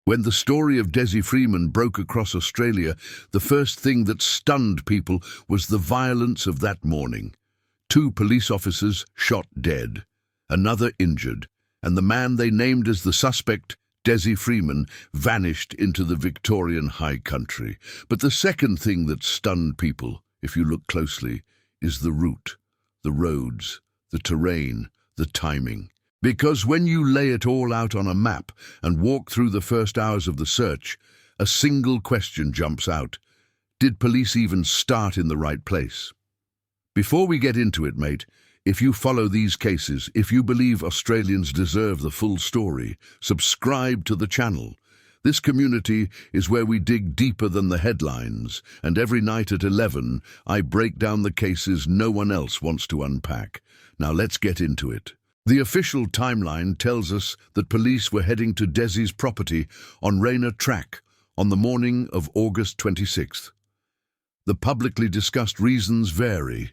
When the story of Dezi Freeman broke across Australia, the first thing that stunned people was the violence of that morning. 2 police officers shot dead, another injured, and the man they named as the suspect, Dezi Freeman, vanished into the Victorian high country. But the second thing that stunned people, if you look closely, is the route, the roads, the terrain, the timing. Because when you lay it all out on a map and walk through the first hours of the search, a single question jumps out. Did police even start in the right place? Before we get into it, mate, if you follow these cases, if you believe Australians deserve the full story, subscribe to the channel. This community is where we dig deeper than the headlines, and every night at 11, I break down the cases no one else wants to unpack. Now let's get into it. The official timeline tells us that police were heading to Dezi's property on Rainer Track on the morning of August 26th. The publicly discussed reasons vary.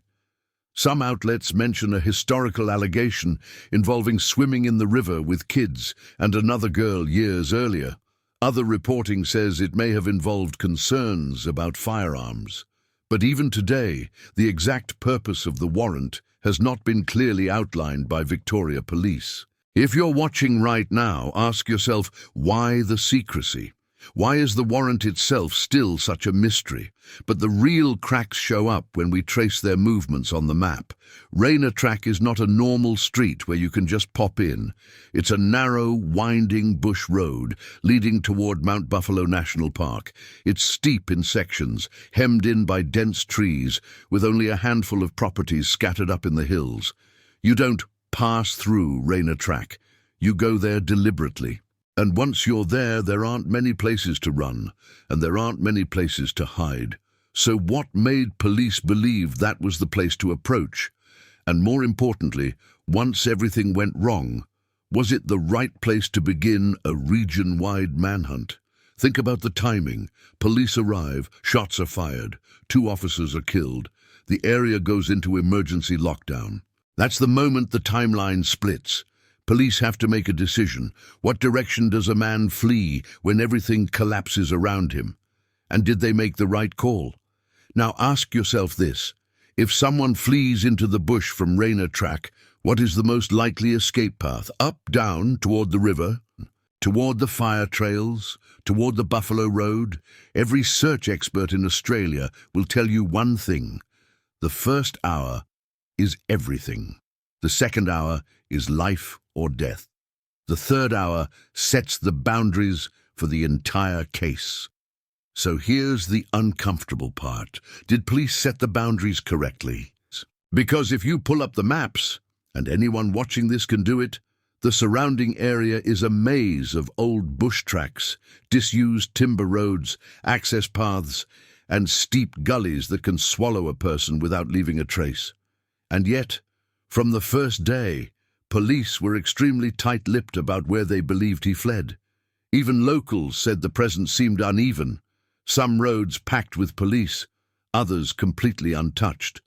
Some outlets mention a historical allegation involving swimming in the river with kids and another girl years earlier. Other reporting says it may have involved concerns about firearms. But even today, the exact purpose of the warrant has not been clearly outlined by Victoria Police. If you're watching right now, ask yourself, why the secrecy? Why is the warrant itself still such a mystery? But the real cracks show up when we trace their movements on the map. Rainer Track is not a normal street where you can just pop in. It's a narrow, winding bush road leading toward Mount Buffalo National Park. It's steep in sections, hemmed in by dense trees, with only a handful of properties scattered up in the hills. You don't pass through Rainer Track. You go there deliberately. And once you're there aren't many places to run, and there aren't many places to hide. So what made police believe that was the place to approach? And more importantly, once everything went wrong, was it the right place to begin a region-wide manhunt? Think about the timing. Police arrive, shots are fired, 2 officers are killed. The area goes into emergency lockdown. That's the moment the timeline splits. Police have to make a decision. What direction does a man flee when everything collapses around him? And did they make the right call? Now ask yourself this. If someone flees into the bush from Rainer Track, what is the most likely escape path? Up, down, toward the river, toward the fire trails, toward the Buffalo Road? Every search expert in Australia will tell you one thing. The first hour is everything. The second hour is life or death. The third hour sets the boundaries for the entire case. So here's the uncomfortable part. Did police set the boundaries correctly? Because if you pull up the maps, and anyone watching this can do it, the surrounding area is a maze of old bush tracks, disused timber roads, access paths, and steep gullies that can swallow a person without leaving a trace. And yet, from the first day, police were extremely tight-lipped about where they believed he fled. Even locals said the presence seemed uneven. Some roads packed with police, others completely untouched.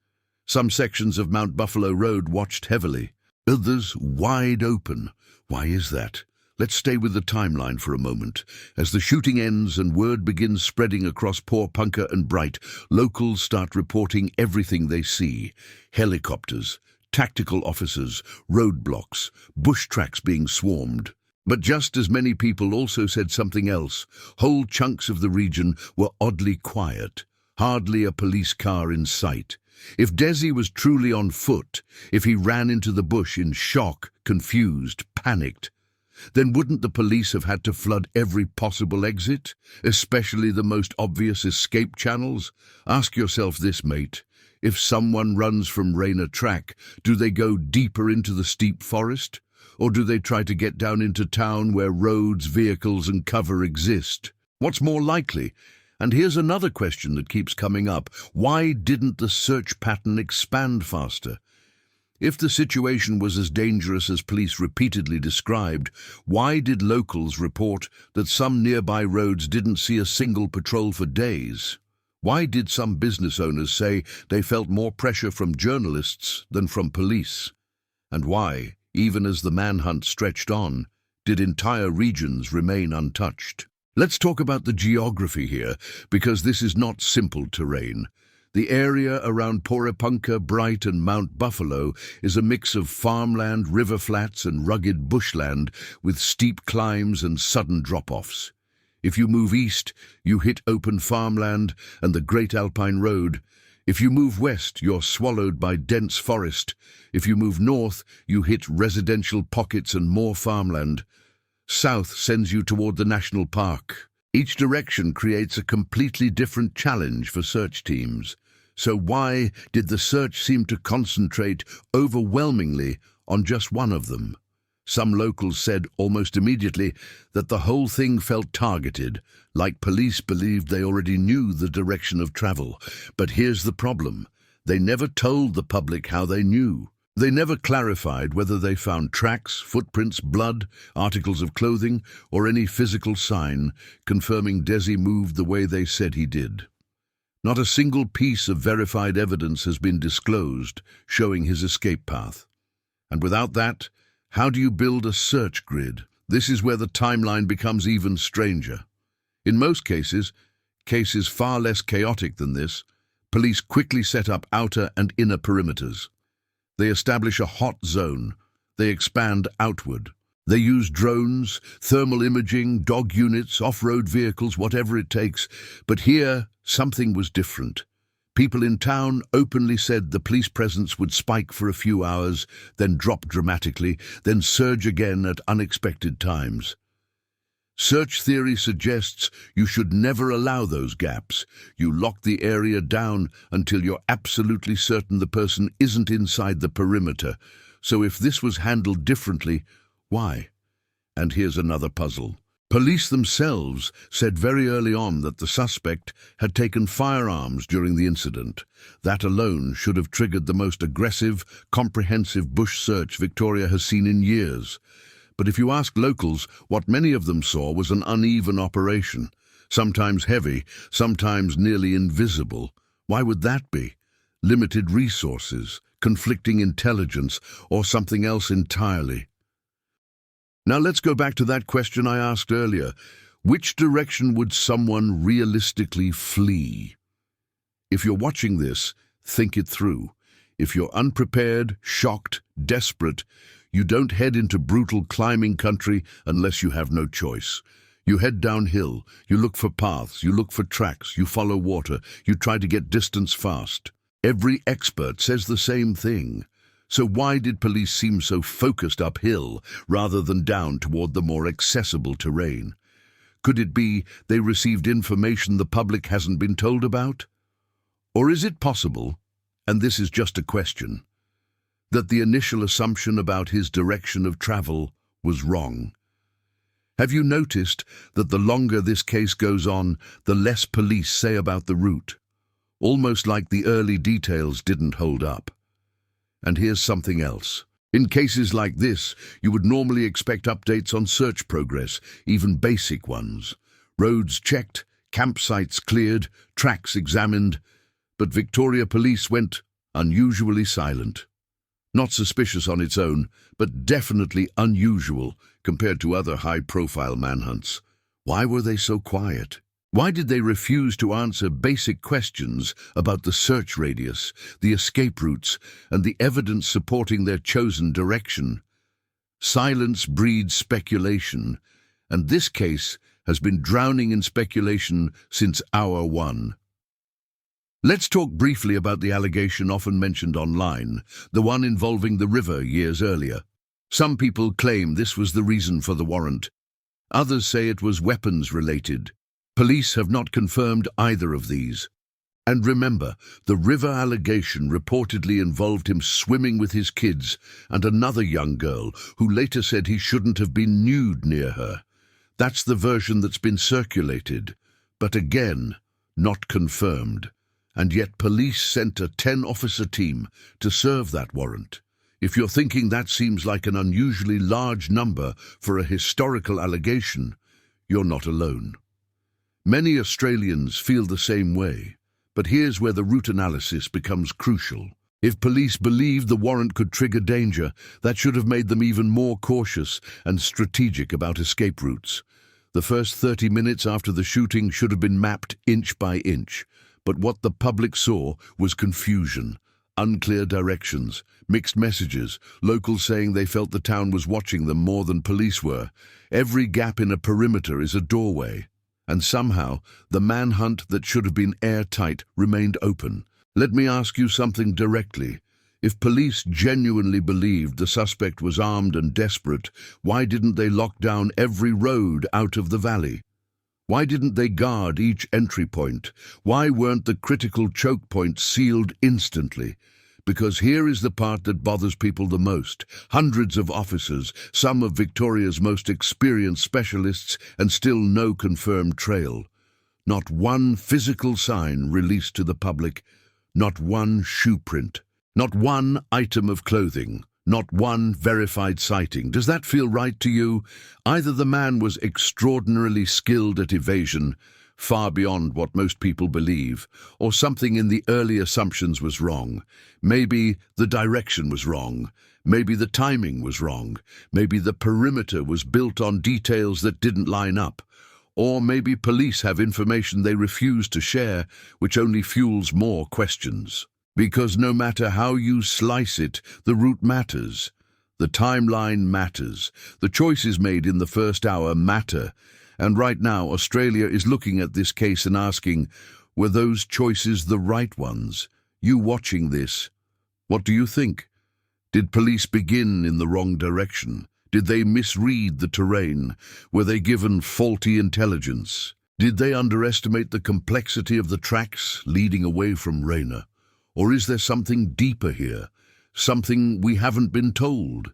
Some sections of Mount Buffalo Road watched heavily, others wide open. Why is that? Let's stay with the timeline for a moment. As the shooting ends and word begins spreading across Porepunkah and Bright, locals start reporting everything they see. Helicopters, tactical officers, roadblocks, bush tracks being swarmed. But just as many people also said something else. Whole chunks of the region were oddly quiet, hardly a police car in sight. If Dezi was truly on foot, if he ran into the bush in shock, confused, panicked, then wouldn't the police have had to flood every possible exit, especially the most obvious escape channels? Ask yourself this, mate. If someone runs from Rainer Track, do they go deeper into the steep forest? Or do they try to get down into town where roads, vehicles and cover exist? What's more likely? And here's another question that keeps coming up. Why didn't the search pattern expand faster? If the situation was as dangerous as police repeatedly described, why did locals report that some nearby roads didn't see a single patrol for days? Why did some business owners say they felt more pressure from journalists than from police? And why, even as the manhunt stretched on, did entire regions remain untouched? Let's talk about the geography here, because this is not simple terrain. The area around Porepunkah, Bright and Mount Buffalo is a mix of farmland, river flats and rugged bushland with steep climbs and sudden drop-offs. If you move east, you hit open farmland and the Great Alpine Road. If you move west, you're swallowed by dense forest. If you move north, you hit residential pockets and more farmland. South sends you toward the national park. Each direction creates a completely different challenge for search teams. So why did the search seem to concentrate overwhelmingly on just one of them? Some locals said almost immediately that the whole thing felt targeted, like police believed they already knew the direction of travel. But here's the problem. They never told the public how they knew. They never clarified whether they found tracks, footprints, blood, articles of clothing, or any physical sign confirming Dezi moved the way they said he did. Not a single piece of verified evidence has been disclosed showing his escape path. And without that, how do you build a search grid? This is where the timeline becomes even stranger. In most cases far less chaotic than this, police quickly set up outer and inner perimeters. They establish a hot zone. They expand outward. They use drones, thermal imaging, dog units, off-road vehicles, whatever it takes. But here, something was different. People in town openly said the police presence would spike for a few hours, then drop dramatically, then surge again at unexpected times. Search theory suggests you should never allow those gaps. You lock the area down until you're absolutely certain the person isn't inside the perimeter. So if this was handled differently, why? And here's another puzzle. Police themselves said very early on that the suspect had taken firearms during the incident. That alone should have triggered the most aggressive, comprehensive bush search Victoria has seen in years. But if you ask locals, what many of them saw was an uneven operation, sometimes heavy, sometimes nearly invisible. Why would that be? Limited resources, conflicting intelligence, or something else entirely? Now let's go back to that question I asked earlier. Which direction would someone realistically flee? If you're watching this, think it through. If you're unprepared, shocked, desperate, you don't head into brutal climbing country unless you have no choice. You head downhill, you look for paths, you look for tracks, you follow water, you try to get distance fast. Every expert says the same thing. So why did police seem so focused uphill rather than down toward the more accessible terrain? Could it be they received information the public hasn't been told about? Or is it possible, and this is just a question, that the initial assumption about his direction of travel was wrong? Have you noticed that the longer this case goes on, the less police say about the route? Almost like the early details didn't hold up. And here's something else. In cases like this, you would normally expect updates on search progress, even basic ones. Roads checked, campsites cleared, tracks examined. But Victoria Police went unusually silent. Not suspicious on its own, but definitely unusual compared to other high-profile manhunts. Why were they so quiet? Why did they refuse to answer basic questions about the search radius, the escape routes, and the evidence supporting their chosen direction? Silence breeds speculation, and this case has been drowning in speculation since hour one. Let's talk briefly about the allegation often mentioned online, the one involving the river years earlier. Some people claim this was the reason for the warrant. Others say it was weapons-related. Police have not confirmed either of these. And remember, the river allegation reportedly involved him swimming with his kids and another young girl who later said he shouldn't have been nude near her. That's the version that's been circulated, but again, not confirmed. And yet police sent a 10-officer team to serve that warrant. If you're thinking that seems like an unusually large number for a historical allegation, you're not alone. Many Australians feel the same way, but here's where the route analysis becomes crucial. If police believed the warrant could trigger danger, that should have made them even more cautious and strategic about escape routes. The first 30 minutes after the shooting should have been mapped inch by inch, but what the public saw was confusion, unclear directions, mixed messages, locals saying they felt the town was watching them more than police were. Every gap in a perimeter is a doorway. And somehow, the manhunt that should have been airtight remained open. Let me ask you something directly. If police genuinely believed the suspect was armed and desperate, why didn't they lock down every road out of the valley? Why didn't they guard each entry point? Why weren't the critical choke points sealed instantly? Because here is the part that bothers people the most. Hundreds of officers, some of Victoria's most experienced specialists, and still no confirmed trail. Not one physical sign released to the public, not one shoe print, not one item of clothing, not one verified sighting. Does that feel right to you? Either the man was extraordinarily skilled at evasion, far beyond what most people believe, or something in the early assumptions was wrong. Maybe the direction was wrong. Maybe the timing was wrong. Maybe the perimeter was built on details that didn't line up. Or maybe police have information they refuse to share, which only fuels more questions. Because no matter how you slice it, the route matters. The timeline matters. The choices made in the first hour matter. And right now, Australia is looking at this case and asking, were those choices the right ones? You watching this, what do you think? Did police begin in the wrong direction? Did they misread the terrain? Were they given faulty intelligence? Did they underestimate the complexity of the tracks leading away from Rainer? Or is there something deeper here? Something we haven't been told?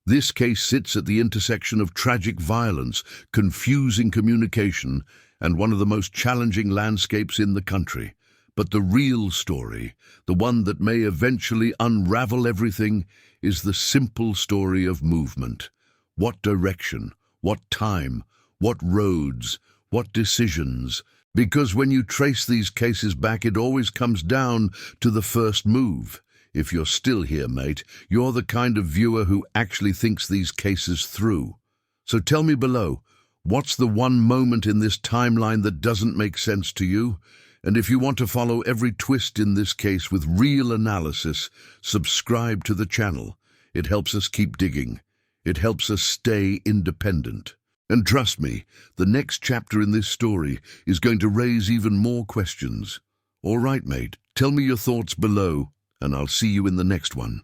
This case sits at the intersection of tragic violence, confusing communication, and one of the most challenging landscapes in the country. But the real story, the one that may eventually unravel everything, is the simple story of movement. What direction? What time? What roads? What decisions? Because when you trace these cases back, it always comes down to the first move. If you're still here, mate, you're the kind of viewer who actually thinks these cases through. So tell me below, what's the one moment in this timeline that doesn't make sense to you? And if you want to follow every twist in this case with real analysis, subscribe to the channel. It helps us keep digging. It helps us stay independent. And trust me, the next chapter in this story is going to raise even more questions. All right, mate, tell me your thoughts below, and I'll see you in the next one.